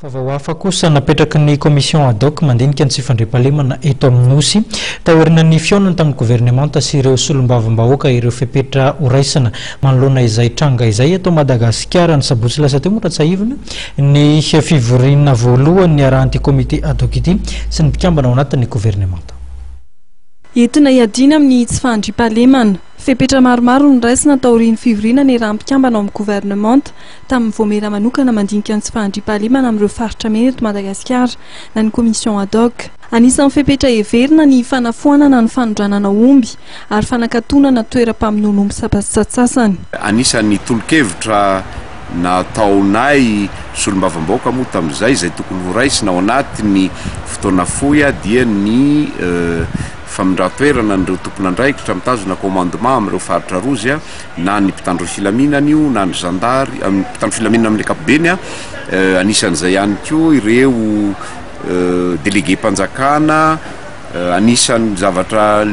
Favahoafa kosa napetraky ny komision ad hoc mandinika ny tsy fandriampahalemana eto amin'Nosy taorina ny fionany tamin'ny gouvernemanta sy ireo solombavambahoaka ireo fepetra horaisana manoloana izay tranga izay eto Madagasikara ny sabotsy lasa teo moa ratsaivina ny fivoriana voalohany arahan'ity komite ad hoc ity sy ny mpikambana ao anatin'ny gouvernemanta. Entina hiadina amin'ny tsy fandriampahalemana fepetra maromaro ny raisina taorian'ny fivoriana ny rampikambana ao amin'ny gouvernemanta tamin'ny vomera manokana mandinika ny tsy fandriampahalemana amin'ireo faritra mena eto Madagasikara na ny komision ad hoc. Anisan'ny fepetra heverina ny fanafoanana ny fanondranana omby ary fanakatonana toeram-pamonoana omby sapasatsasany. Anisan'ny tolokevitra nataonay solombavambahoaka moa tamin'izay izay tokony horaisina ao anatin'ny fotoana fohy dia ny famindratoerana n'ireo tompon'andraikitra mitazona commandement amin'ireo faritra rozy na ny mpitandro filaminana io na ny zandary mpitandro filaminana amin'ny ankapobeny anisan'izay ihany koa ireo délégué mpanjakana anisan'ny zavatra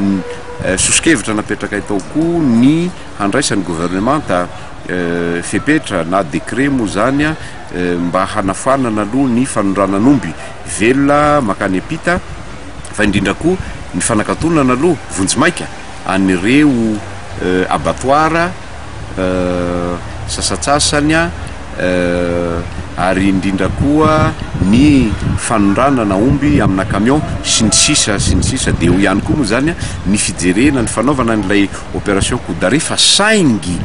soskevitra napetraka itao koa ny handraisan'ny gouvernemanta fepetra na décret moa zany mba hanafanana aloha ny fanondranan'omby velona makany apita fa indrindra koa ny fanakatonana aloha vonjimaika an'ireo abattoir sasatsasany ary indrindra koa ny fanondranana omby amina camion sy ny sisa dia ho ihany koa moa zany ny fijerena ny fanaovana n'ilay opération Koudari fa saingy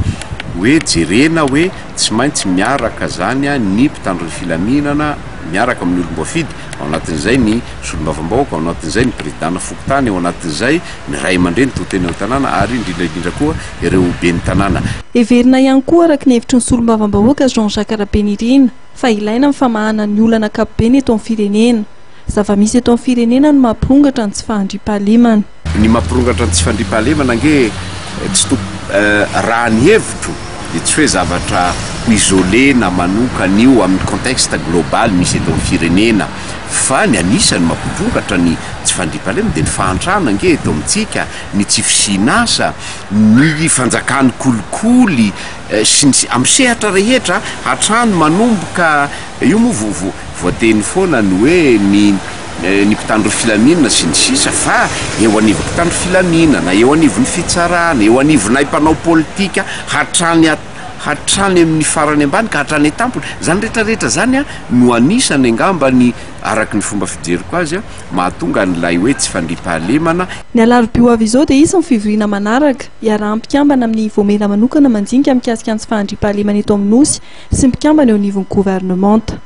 hoe jerena hoe tsy maintsy miaraka zany ny mpitandro filaminana miaraka amin'ny olom-boafidy ao anatin'izay ny solombavambahoaka ao anatin'izay ny présidentna fokotany ao anatin'izay ny ray aman-dreny toteny ao tanàna ary indrindra koa ireo ben'ny tanàna. Heverina ihany koa araky ny hevitry ny solombavambahoaka Jean-Jacques Rabenirina fa ilaina ny famahana ny olana ankapobeny eto amin'ny firenena. Zava-misy eto amin'ny firenena no mampirongatra ny tsy fandriampahalemana. Ny mampirongatra ny tsy fandriampahalemana nge tsy raha ny hevitro dia tsy hoe zavatra isolé na manokana io amin'ny contexte global misy eto amin'ny firenena fa ny anisany mampirongatra ny tsy fandriampahalemana dia ny fahantrana nge eto amintsika ny tsy fisinasa ny fanjakany kolikoly sy amin'ny sehatra rehetra hatrany manomboka io moa voateny foana ny hoe ny mpitandro filaminana sy ny sisa fa eo anivon'ny mpitandro filaminana eo anivon'ny fitsarana eo anivonay mpanao politika hatrany amin'ny farany ambany ka hatrany tampony zany rehetrarehetra zany no anisany angambany araky ny fomba fijeriko azy mahatonga n'ilay hoe tsy fandriampahalemana. Ny alarobia avy izao dia isan'ny fivoriana manaraka iaraha-mpikambana amin'ny vomera manokana mandinika mikasika ny tsy fandriampahalemana eto amin'ny Nosy sy mpikambana eo anivon'ny gouvernemanta.